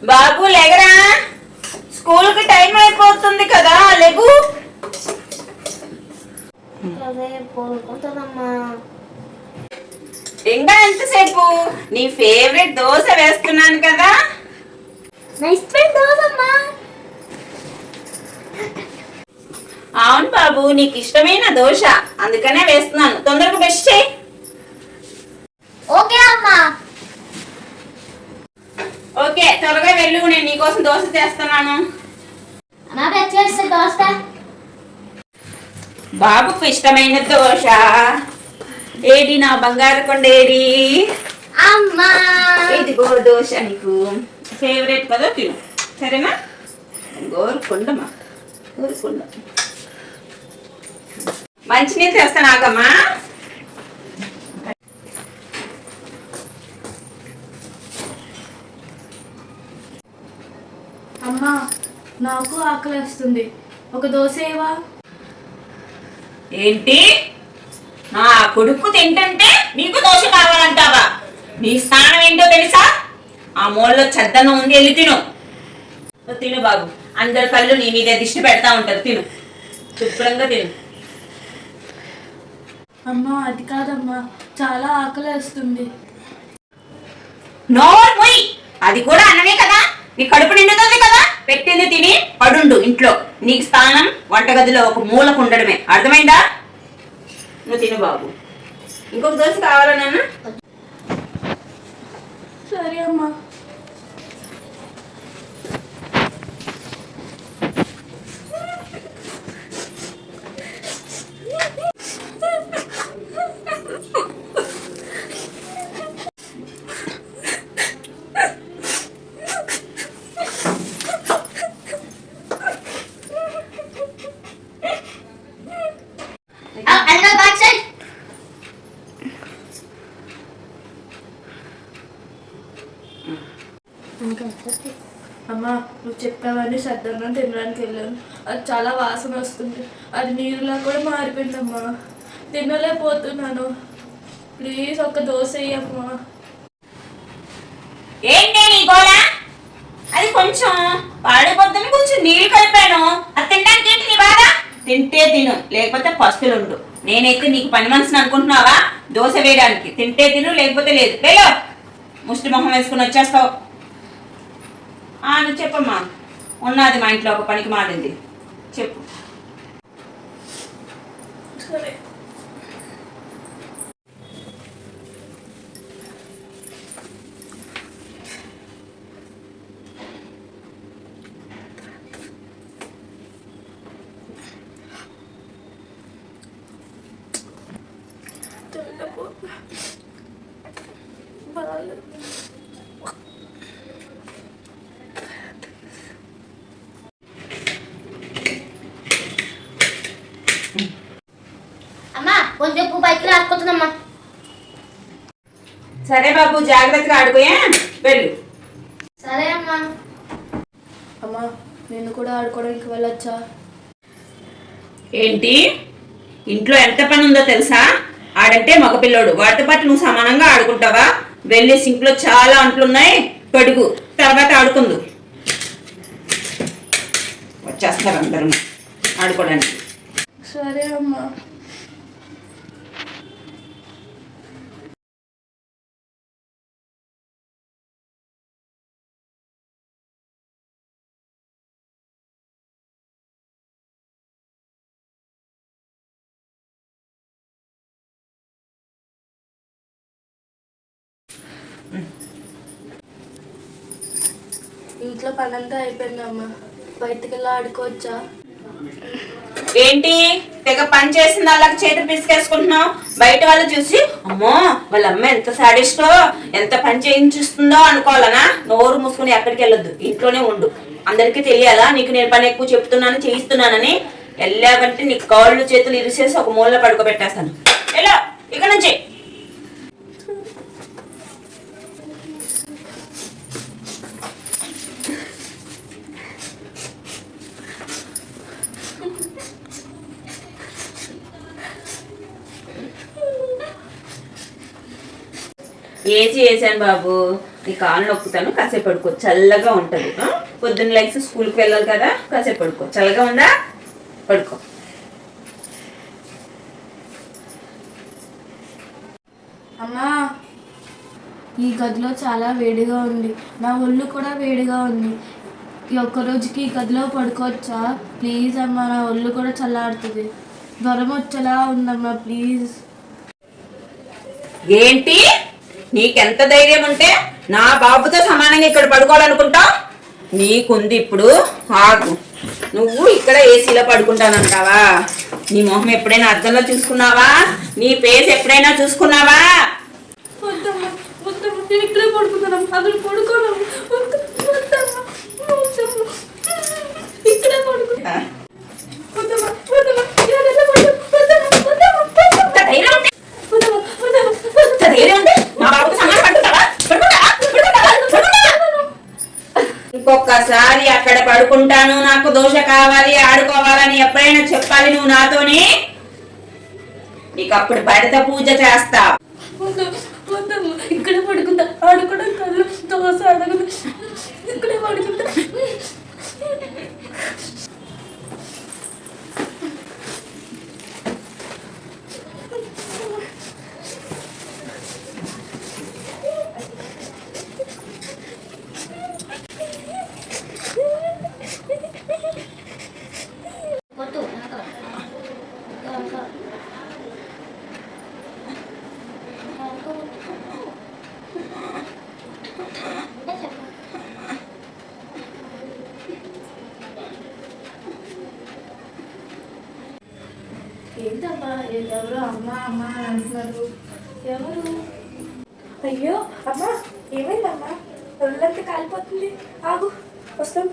బాబు లేగరా, school కి time అయిపోతుంది కదా, లేగు. ఇంకా ఎంతసేపు? నీ ఫేవరెట్ దోశ వేస్తున్నాను కదా. అవును బాబు, నీకు ఇష్టమైన దోశ, అందుకనే వేస్తున్నాను. తొందరగా బ్రష్ చేయి. ఓకే అమ్మా. ఓకే, త్వరగా వెళ్ళు, నేను నీకోసం దోశ చేస్తున్నాను. బాబుకు ఇష్టమైన దోశ. ఏడి నా బంగారు కొండేడి? అమ్మా ఇదిగో దోశ, నీకు ఫేవరెట్ కదా, తిను సరేనా. గోరుకొండమా, గోరుకొండ. మంచినీళ్ళు తెస్తాను, ఆగమ్మా. అమ్మా, నాకు ఆకలి వస్తుంది, ఒక దోశ ఏవా? ఏంటి, నా కొడుకు తింటుంటే నీకు దోశ కావాలంటావా? నీ స్థానం ఏంటో తెలుసా? ఆ మూలలో చెద్దన్నం ఉంది, వెళ్ళి తిను. తిను బాబు, అందరి కళ్ళు నీ మీద దిష్టి పెడతా ఉంటారు. తిను, శుభ్రంగా తిను. అమ్మా అది కాదమ్మా, చాలా ఆకలి వస్తుంది. నోరు మొయ్, అది కూడా అన్నమే కదా, నీ కడుపు నిండుతుంది కదా. పెట్టింది తిని పడుండు ఇంట్లో. నీకు స్థానం వంటగదిలో ఒక మూలకు ఉండడమే, అర్థమైందా? నువ్వు తిను బాబు. ఇంకొక దోశ కావాలా నాన్న? సరే అమ్మా. అమ్మా, నువ్వు చెప్పావని సద్దన్నం తినడానికి వెళ్ళాను, అది చాలా వాసన వస్తుంది, అది నీరులా కూడా మారిపోయిందమ్మా, తినలేకపోతున్నాను. ప్లీజ్ ఒక దోశ వేయమ్మా. ఏంటి నీ గోళ? అది కొంచెం పాడిపోద్దని కొంచెం నీళ్ళు కలిపాను, అది తినడానికి ఏంటి నీ బాధ? తింటే తిను, లేకపోతే పస్తులు ఉండు. నేనైతే నీకు పని మనిషిని అనుకుంటున్నావా దోశ వేయడానికి? తింటే తిను, లేకపోతే లేదు. వెళ్ళు, ముష్టి మొహం వేసుకుని వచ్చేస్తావు. నువ్వు చెప్పమ్మా. ఉన్నది మా ఇంట్లో ఒక పనికి మారింది, చెప్పు. సరే. అమ్మా, కొంచెం బయటకు రాసుకుంటుందమ్మా. సరే బాబు, జాగ్రత్తగా ఆడుకోయా, వెళ్ళు. సరే అమ్మా. అమ్మా, నేను కూడా ఆడుకోవడానికి వెళ్ళొచ్చా? ఏంటి, ఇంట్లో ఎంత పని ఉందో తెలుసా? ఆడంటే మగపిల్లోడు, వాటితో పాటు నువ్వు సమానంగా ఆడుకుంటావా? వెళ్ళి సింక్ లో చాలా అంట్లున్నాయి, కడుగు, తర్వాత ఆడుకుందు. వచ్చేస్తారు అందరూ ఆడుకోవడానికి. సరే అమ్మా. ఇంట్లో పనంతా అయిపోయిందమ్మా, బయటికి వెళ్ళి ఆడుకోవచ్చా? ఏంటి, తెగ పని చేసిన వాళ్ళకి చేతులు పిసికేసుకుంటున్నావు? బయట వాళ్ళు చూసి అమ్మో వాళ్ళ అమ్మ ఎంత సాడిస్టో, ఎంత పని చేయించుస్తుందో అనుకోవాలనా? నోరు మూసుకుని ఎక్కడికి వెళ్ళొద్దు, ఇంట్లోనే ఉండు. అందరికీ తెలియాలా నీకు నేను పని ఎక్కువ చెప్తున్నాను, చేయిస్తున్నానని? వెళ్ళావంటే నీకు కాళ్ళు చేతులు ఇరిసేసి ఒక మూలలో పడుకోబెట్టేస్తాను. ఎలా ఇక్కడ నుంచి? ఏసి వేసాను బాబు, నీ కాళ్ళు నొక్కుతాను, కాసేపు పడుకో, చల్లగా ఉంటుంది. పొద్దున్న లైక్స్ స్కూల్కి వెళ్ళాలి కదా, కాసేపు పడుకో. చల్లగా ఉందా? పడుకో. అమ్మా, ఈ గదిలో చాలా వేడిగా ఉంది, నా ఒళ్ళు కూడా వేడిగా ఉంది. ఈ ఒక్కరోజుకి ఈ గదిలో పడుకోవచ్చా ప్లీజ్ అమ్మా? నా ఒళ్ళు కూడా చల్లారుతుంది, జ్వరం వచ్చేలా ఉందమ్మా ప్లీజ్. ఏంటి నీకెంత ధైర్యం ఉంటే నా బాబుతో సమానంగా ఇక్కడ పడుకోవాలనుకుంటావు? నీకుంది ఇప్పుడు, ఆగు. నువ్వు ఇక్కడ ఏసీలో పడుకుంటానంటావా? నీ మొహం ఎప్పుడైనా అద్దంలో చూసుకున్నావా? నీ ఫేస్ ఎప్పుడైనా చూసుకున్నావా? వద్దమ్మా, వద్దమ్మా, నేను ఇక్కడే పడుకుంటానమ్మా, అక్కడ పడుకోను. ఇక్కడే పడుకుంటా. వద్దమ్మా, వద్దమ్మా, ఇంత ధైర్యం ఉంటే ఇంత ధైర్యం ఉంటే మా బాబుతో సమానం పడుకుంటావా? ఇంకొకసారి అక్కడ పడుకుంటాను, నాకు దోశ కావాలి, ఆడుకోవాలని ఎప్పుడైనా చెప్పాలి నువ్వు నాతోని. నీకు అప్పుడు బడిత పూజ చేస్తా. వద్దమ్మా, ఇక్కడే పడుకుంటా. ఆడుకోవడం కళ్ళు దోశ అడగదు, ఇక్కడే పడుకుంటా. కొట్టు ఏంటమ్మా, ఎవరు అమ్మ అమ్మ అని అంటున్నారు? ఎవరు? అయ్యో అమ్మా, ఏమైందమ్మా? ఒళ్ళంతా కాలిపోతుంది, ఆగు, వస్తాం.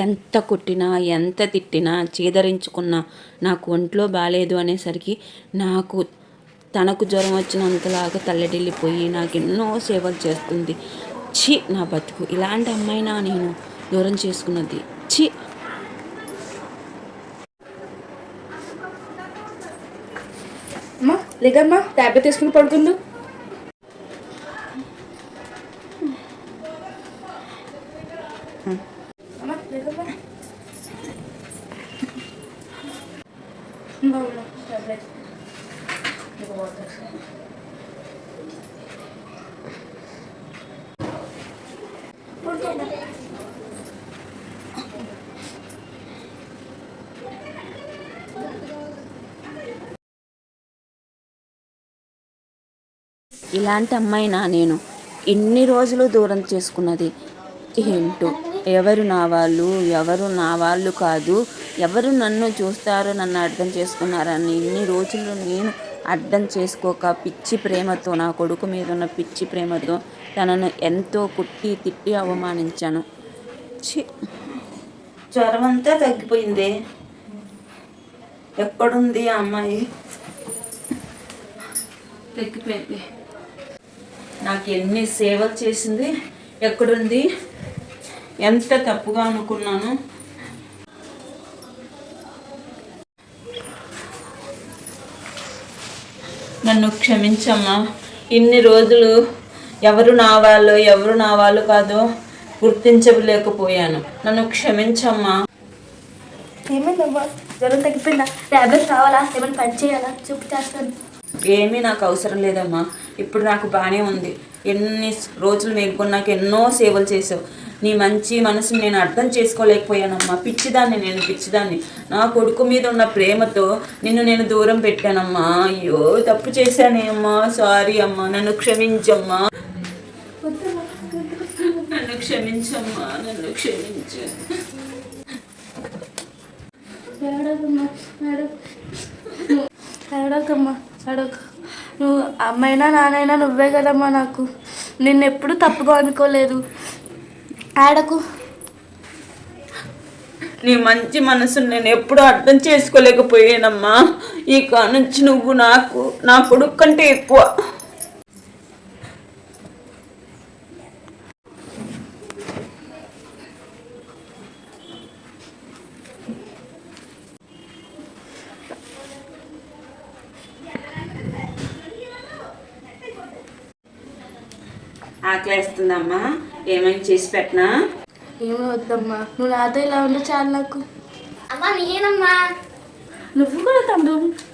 ఎంత కొట్టినా ఎంత తిట్టినా చీదరించుకున్నా నాకు ఒంట్లో బాగాలేదు అనేసరికి నాకు తనకు జ్వరం వచ్చినంతలాగా తల్లడిల్లిపోయి నాకు ఎన్నో సేవలు చేస్తుంది. ఛీ, నా బతుకు. ఇలాంటి అమ్మాయినా నేను దూరం చేసుకున్నది. ఛీ. అమ్మా లేదమ్మా, ట్యాబ్లెట్ తీసుకుని పడుకుందు. అమ్మా లేదమ్మా, ట్యాబ్లెట్ పడుకోమ్మా. ఇలాంటి అమ్మాయినా నేను ఇన్ని రోజులు దూరం చేసుకున్నది. ఏంటో, ఎవరు నా వాళ్ళు, ఎవరు నా వాళ్ళు కాదు, ఎవరు నన్ను చూస్తారో, నన్ను అర్థం చేసుకున్నారని ఇన్ని రోజులు నేను అర్థం చేసుకోక పిచ్చి ప్రేమతో, నా కొడుకు మీద ఉన్న పిచ్చి ప్రేమతో తనను ఎంతో కుట్టి తిట్టి అవమానించాను. ఛీ, జ్వరం అంతా తగ్గిపోయింది. ఎక్కడుంది ఆ అమ్మాయి? తగ్గిపోయింది. నాకు ఎన్ని సేవలు చేసింది, ఎక్కడుంది? ఎంత తప్పుగా అనుకున్నాను. నన్ను క్షమించమ్మా. ఇన్ని రోజులు ఎవరు నా వాళ్ళు, ఎవరు నా వాళ్ళు కాదో గుర్తించలేకపోయాను. నన్ను క్షమించమ్మా. ఏమైందమ్మా, జ్వరం తగ్గిపోయిందా? ట్యాబ్లెట్ కావాలా? ఏమైనా పని చేయాలా? చెప్పు, చేస్తాను. ఏమీ నాకు అవసరం లేదమ్మా, ఇప్పుడు నాకు బాగానే ఉంది. ఎన్ని రోజులు మేల్కొన్నాక ఎన్నో సేవలు చేసావు. నీ మంచి మనసుని నేను అర్థం చేసుకోలేకపోయానమ్మా. పిచ్చిదాన్ని, నేను పిచ్చిదాన్ని. నా కొడుకు మీద ఉన్న ప్రేమతో నేను దూరం పెట్టానమ్మా. అయ్యో, తప్పు చేశానే అమ్మా. సారీ అమ్మా, నన్ను క్షమించమ్మా. నన్ను క్షమించమ్మా, నన్ను క్షమించు. ఏడవకమ్మా, ఏడవక. నువ్వు అమ్మైనా నానైనా నువ్వే కదమ్మా నాకు. నిన్నెప్పుడు తప్పుగా అనుకోలేదు, ఆడకు. నీ మంచి మనసును నేను ఎప్పుడూ అర్థం చేసుకోలేకపోయానమ్మా. ఈ కానుంచి నువ్వు నాకు, నా కొడుకు కంటే ఎక్కువ. ఆకలేస్తుందమ్మా, ఏమైనా చేసి పెట్టనా? ఏమీ వద్దమ్మా, నువ్వు నాతో ఇలా ఉంటే చాలు నాకు. అమ్మా నేనమ్మా. నువ్వు కూడా తమ్ముడు.